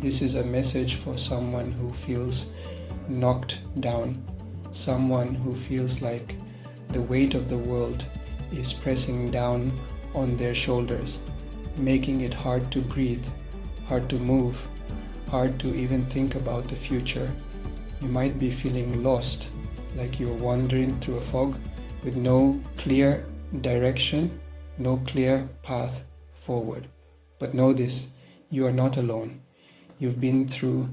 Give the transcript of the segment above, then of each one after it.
This is a message for someone who feels knocked down, someone who feels like the weight of the world is pressing down on their shoulders, making it hard to breathe, hard to move, hard to even think about the future. You might be feeling lost, like you're wandering through a fog with no clear direction, no clear path forward. But know this, you are not alone. You've been through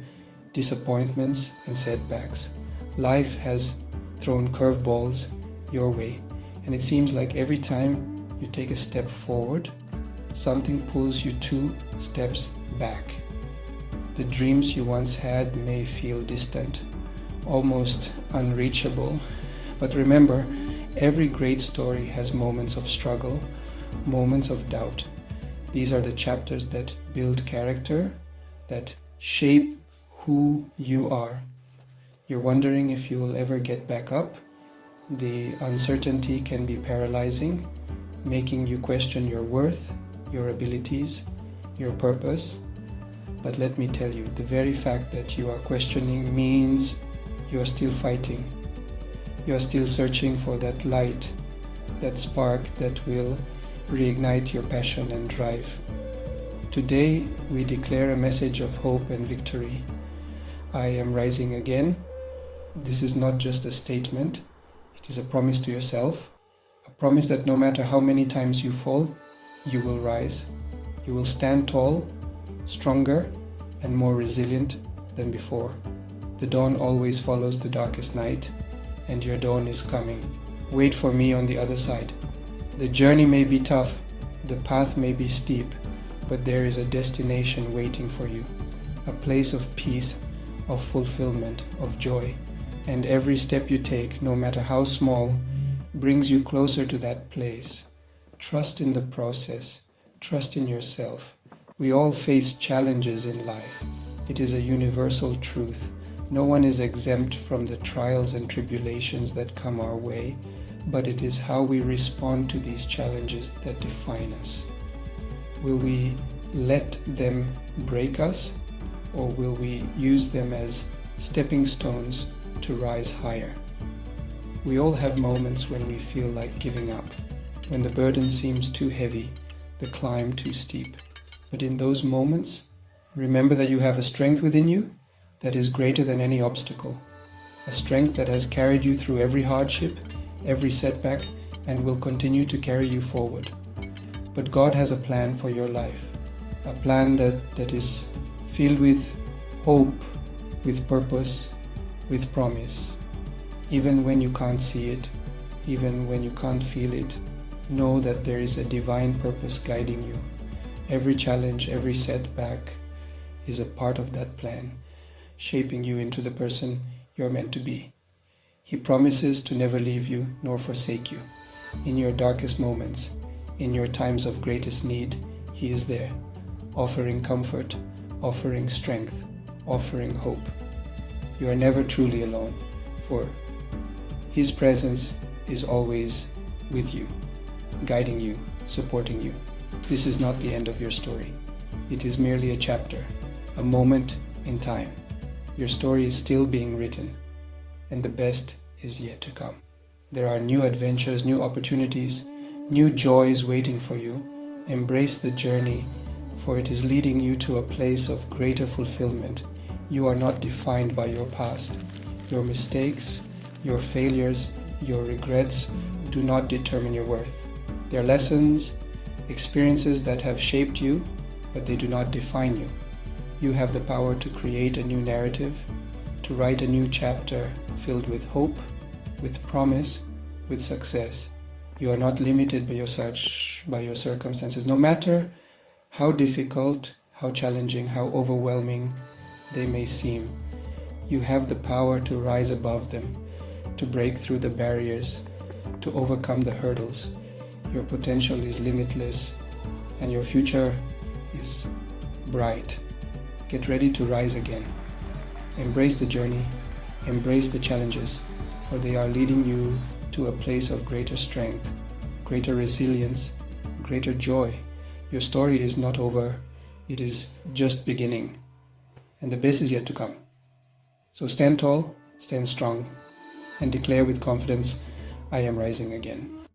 disappointments and setbacks. Life has thrown curveballs your way, and it seems like every time you take a step forward, something pulls you 2 steps back. The dreams you once had may feel distant, almost unreachable, but remember, every great story has moments of struggle, moments of doubt. These are the chapters that build character, that shape who you are. You're wondering if you will ever get back up. The uncertainty can be paralyzing, making you question your worth, your abilities, your purpose. But let me tell you, the very fact that you are questioning means you are still fighting. You are still searching for that light, that spark that will reignite your passion and drive. Today, we declare a message of hope and victory. I am rising again. This is not just a statement. It is a promise to yourself. A promise that no matter how many times you fall, you will rise. You will stand tall, stronger, and more resilient than before. The dawn always follows the darkest night, and your dawn is coming. Wait for me on the other side. The journey may be tough, the path may be steep, but there is a destination waiting for you, a place of peace, of fulfillment, of joy. And every step you take, no matter how small, brings you closer to that place. Trust in the process. Trust in yourself. We all face challenges in life. It is a universal truth. No one is exempt from the trials and tribulations that come our way, but it is how we respond to these challenges that define us. Will we let them break us, or will we use them as stepping stones to rise higher? We all have moments when we feel like giving up, when the burden seems too heavy, the climb too steep. But in those moments, remember that you have a strength within you that is greater than any obstacle, a strength that has carried you through every hardship, every setback, and will continue to carry you forward. But God has a plan for your life, a plan that is filled with hope, with purpose, with promise. Even when you can't see it, even when you can't feel it, know that there is a divine purpose guiding you. Every challenge, every setback is a part of that plan, shaping you into the person you're meant to be. He promises to never leave you nor forsake you. In your darkest moments, in your times of greatest need, He is there, offering comfort, offering strength, offering hope. You are never truly alone, for His presence is always with you, guiding you, supporting you. This is not the end of your story. It is merely a chapter, a moment in time. Your story is still being written, and the best is yet to come. There are new adventures, new opportunities, new joys waiting for you. Embrace the journey, for it is leading you to a place of greater fulfillment. You are not defined by your past. Your mistakes, your failures, your regrets do not determine your worth. They are lessons, experiences that have shaped you, but they do not define you. You have the power to create a new narrative, to write a new chapter filled with hope, with promise, with success. You are not limited by your circumstances, no matter how difficult, how challenging, how overwhelming they may seem. You have the power to rise above them, to break through the barriers, to overcome the hurdles. Your potential is limitless, and your future is bright. Get ready to rise again. Embrace the journey, embrace the challenges, for they are leading you to a place of greater strength, greater resilience, greater joy. Your story is not over, it is just beginning. and the best is yet to come. So stand tall, stand strong, and declare with confidence, I am rising again.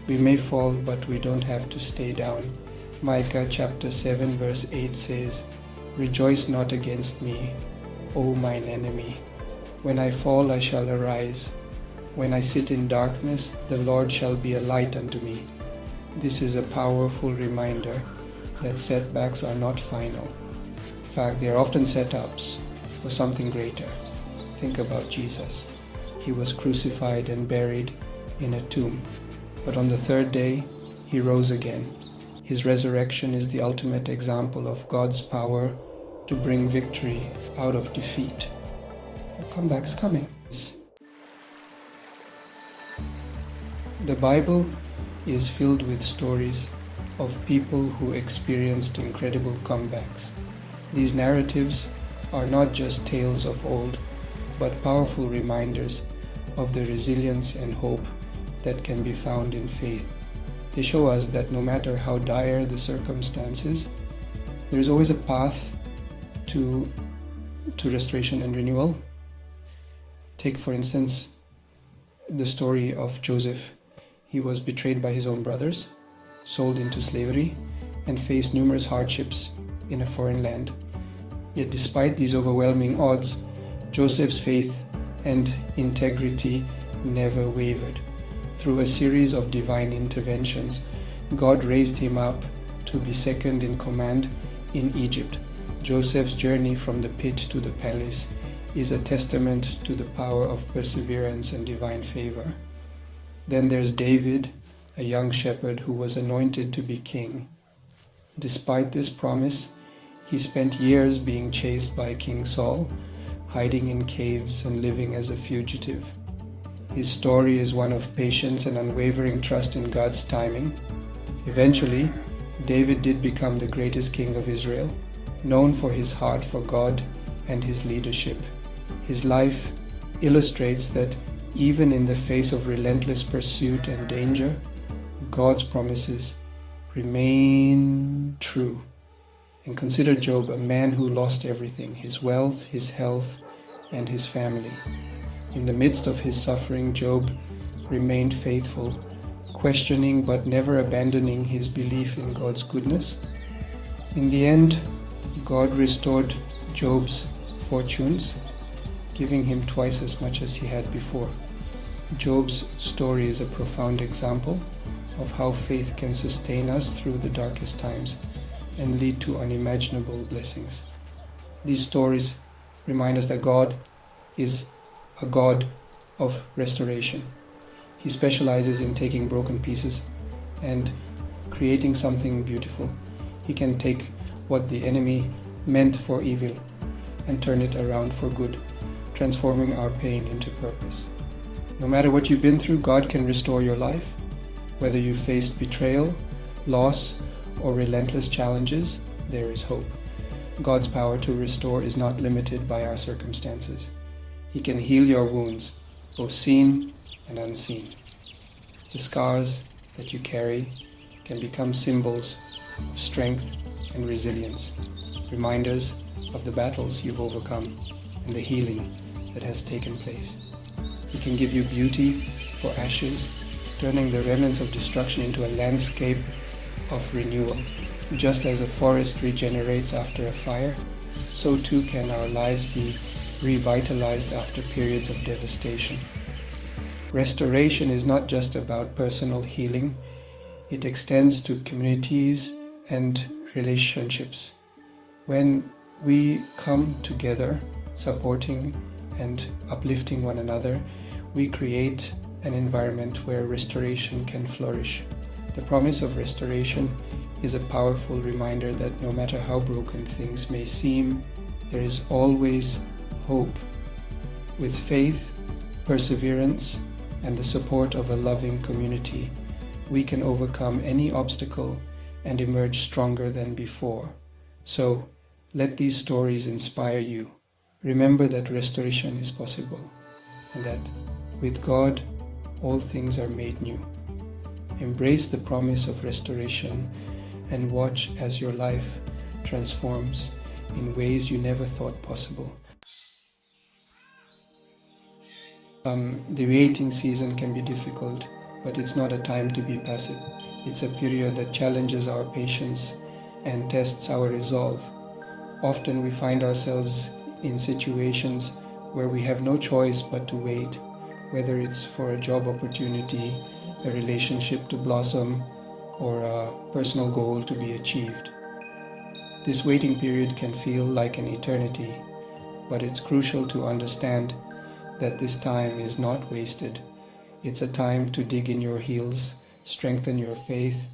We may fall, but we don't have to stay down. Micah chapter 7 verse 8 says, Rejoice not against me, O mine enemy. When I fall, I shall arise. When I sit in darkness, the Lord shall be a light unto me. This is a powerful reminder that setbacks are not final. In fact, they are often setups for something greater. Think about Jesus. He was crucified and buried in a tomb. But on the third day, he rose again. His resurrection is the ultimate example of God's power to bring victory out of defeat. Your comeback's coming. The Bible is filled with stories of people who experienced incredible comebacks. These narratives are not just tales of old, but powerful reminders of the resilience and hope that can be found in faith. They show us that no matter how dire the circumstances, there is always a path to restoration and renewal. Take, for instance, the story of Joseph. He was betrayed by his own brothers, sold into slavery, and faced numerous hardships in a foreign land. Yet despite these overwhelming odds, Joseph's faith and integrity never wavered. Through a series of divine interventions, God raised him up to be second in command in Egypt. Joseph's journey from the pit to the palace is a testament to the power of perseverance and divine favor. Then there's David, a young shepherd who was anointed to be king. Despite this promise, he spent years being chased by King Saul, hiding in caves and living as a fugitive. His story is one of patience and unwavering trust in God's timing. Eventually, David did become the greatest king of Israel, known for his heart for God and his leadership. His life illustrates that even in the face of relentless pursuit and danger, God's promises remain true. And consider Job, a man who lost everything, his wealth, his health, and his family. In the midst of his suffering, Job remained faithful, questioning but never abandoning his belief in God's goodness. In the end, God restored Job's fortunes, giving him twice as much as he had before. Job's story is a profound example of how faith can sustain us through the darkest times and lead to unimaginable blessings. These stories remind us that God is a God of restoration. He specializes in taking broken pieces and creating something beautiful. He can take what the enemy meant for evil and turn it around for good, transforming our pain into purpose. No matter what you've been through, God can restore your life. Whether you faced betrayal, loss, or relentless challenges, there is hope. God's power to restore is not limited by our circumstances. He can heal your wounds, both seen and unseen. The scars that you carry can become symbols of strength and resilience, reminders of the battles you've overcome and the healing that has taken place. He can give you beauty for ashes, turning the remnants of destruction into a landscape of renewal. Just as a forest regenerates after a fire, so too can our lives be revitalized after periods of devastation. Restoration is not just about personal healing, it extends to communities and relationships. When we come together, supporting and uplifting one another, we create an environment where restoration can flourish. The promise of restoration is a powerful reminder that no matter how broken things may seem, there is always hope. With faith, perseverance, and the support of a loving community, we can overcome any obstacle and emerge stronger than before. So, let these stories inspire you. Remember that restoration is possible, and that with God, all things are made new. Embrace the promise of restoration and watch as your life transforms in ways you never thought possible. The waiting season can be difficult, but it's not a time to be passive. It's a period that challenges our patience and tests our resolve. Often we find ourselves in situations where we have no choice but to wait, whether it's for a job opportunity, a relationship to blossom, or a personal goal to be achieved. This waiting period can feel like an eternity, but it's crucial to understand that this time is not wasted. It's a time to dig in your heels, strengthen your faith,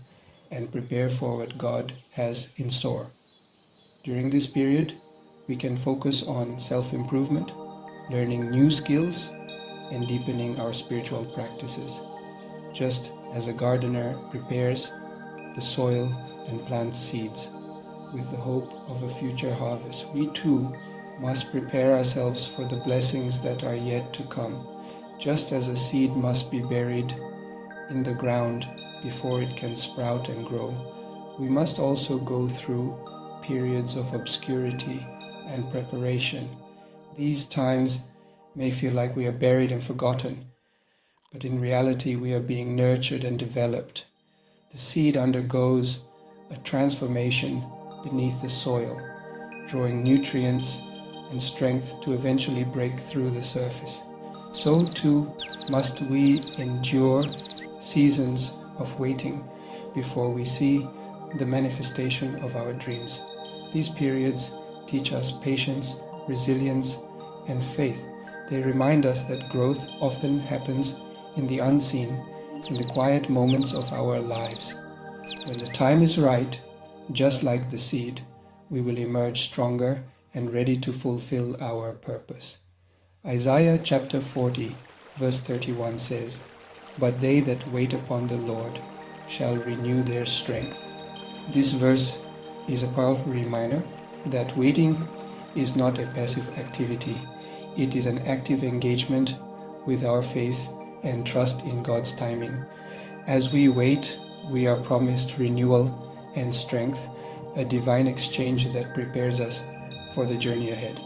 and prepare for what God has in store. During this period, we can focus on self-improvement, learning new skills, and deepening our spiritual practices. Just as a gardener prepares the soil and plants seeds with the hope of a future harvest, we too must prepare ourselves for the blessings that are yet to come. Just as a seed must be buried in the ground before it can sprout and grow, we must also go through periods of obscurity and preparation. These times may feel like we are buried and forgotten, but in reality we are being nurtured and developed. The seed undergoes a transformation beneath the soil, drawing nutrients and strength to eventually break through the surface. So too must we endure seasons of waiting before we see the manifestation of our dreams. These periods teach us patience, resilience, and faith. They remind us that growth often happens in the unseen, in the quiet moments of our lives. When the time is right, just like the seed, we will emerge stronger and ready to fulfill our purpose. Isaiah chapter 40, verse 31 says, "But they that wait upon the Lord shall renew their strength." This verse is a powerful reminder that waiting is not a passive activity. It is an active engagement with our faith and trust in God's timing. As we wait, we are promised renewal and strength, a divine exchange that prepares us for the journey ahead.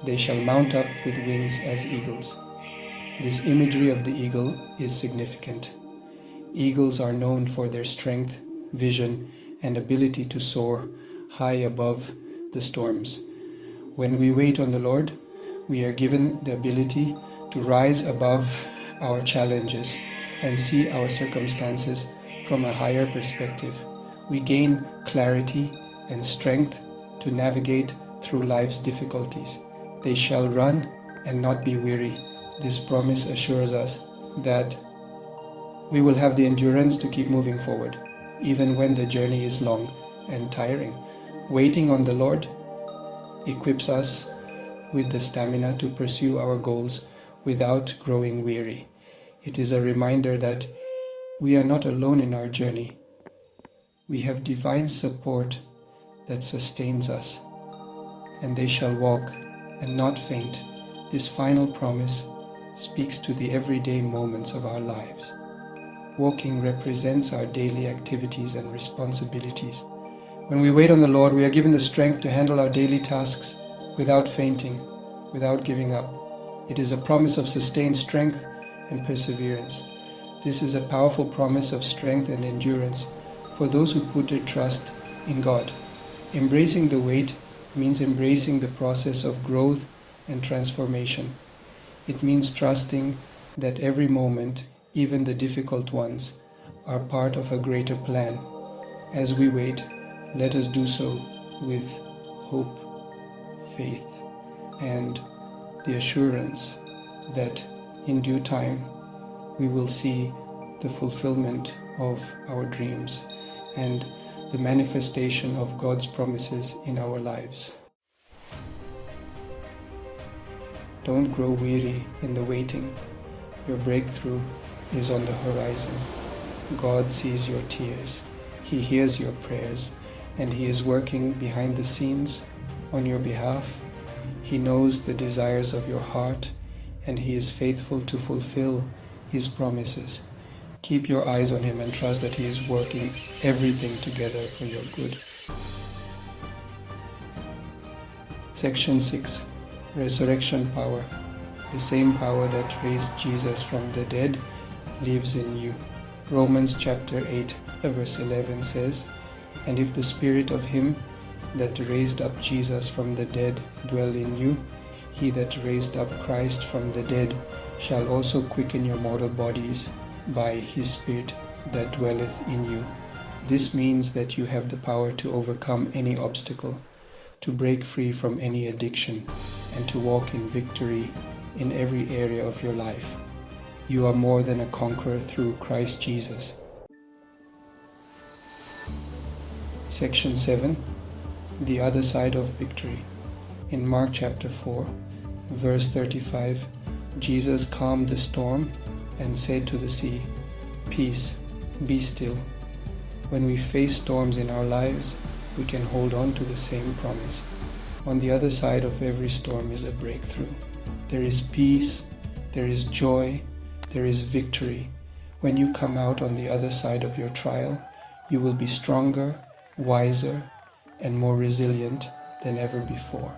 They shall mount up with wings as eagles. This imagery of the eagle is significant. Eagles are known for their strength, vision, and ability to soar high above the storms. When we wait on the Lord, we are given the ability to rise above our challenges and see our circumstances from a higher perspective. We gain clarity and strength to navigate through life's difficulties. They shall run and not be weary. This promise assures us that we will have the endurance to keep moving forward, even when the journey is long and tiring. Waiting on the Lord equips us with the stamina to pursue our goals without growing weary. It is a reminder that we are not alone in our journey. We have divine support that sustains us, and they shall walk and not faint. This final promise speaks to the everyday moments of our lives. Walking represents our daily activities and responsibilities. When we wait on the Lord, we are given the strength to handle our daily tasks without fainting, without giving up. It is a promise of sustained strength and perseverance. This is a powerful promise of strength and endurance for those who put their trust in God. Embracing the wait means embracing the process of growth and transformation. It means trusting that every moment, even the difficult ones, are part of a greater plan. As we wait, let us do so with hope, faith, and the assurance that in due time we will see the fulfillment of our dreams and the manifestation of God's promises in our lives. Don't grow weary in the waiting. Your breakthrough is on the horizon. God sees your tears. He hears your prayers, and He is working behind the scenes on your behalf. He knows the desires of your heart, and He is faithful to fulfill His promises. Keep your eyes on Him and trust that He is working everything together for your good. Section 6. Resurrection power. The same power that raised Jesus from the dead lives in you. Romans chapter 8 verse 11 says, "And if the spirit of him that raised up Jesus from the dead dwell in you, he that raised up Christ from the dead shall also quicken your mortal bodies by his spirit that dwelleth in you." This means that you have the power to overcome any obstacle, to break free from any addiction, and to walk in victory in every area of your life. You are more than a conqueror through Christ Jesus. Section 7. The other side of victory. In Mark chapter 4, verse 35, Jesus calmed the storm and said to the sea, "Peace, be still." When we face storms in our lives, we can hold on to the same promise. On the other side of every storm is a breakthrough. There is peace, there is joy, there is victory. When you come out on the other side of your trial, you will be stronger, wiser, and more resilient than ever before.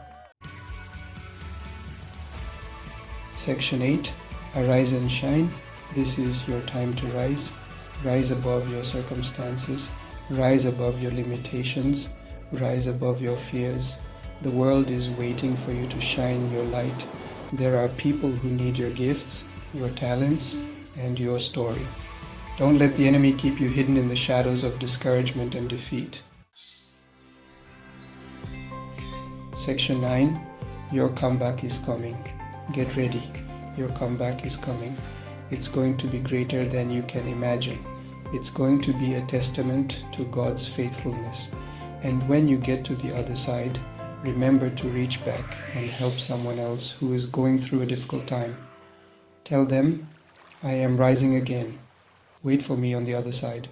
Section 8. Arise and shine. This is your time to rise. Rise above your circumstances. Rise above your limitations. Rise above your fears. The world is waiting for you to shine your light. There are people who need your gifts, your talents, and your story. Don't let the enemy keep you hidden in the shadows of discouragement and defeat. Section 9. Your comeback is coming. Get ready. Your comeback is coming. It's going to be greater than you can imagine. It's going to be a testament to God's faithfulness. And when you get to the other side, remember to reach back and help someone else who is going through a difficult time. Tell them, "I am rising again. Wait for me on the other side."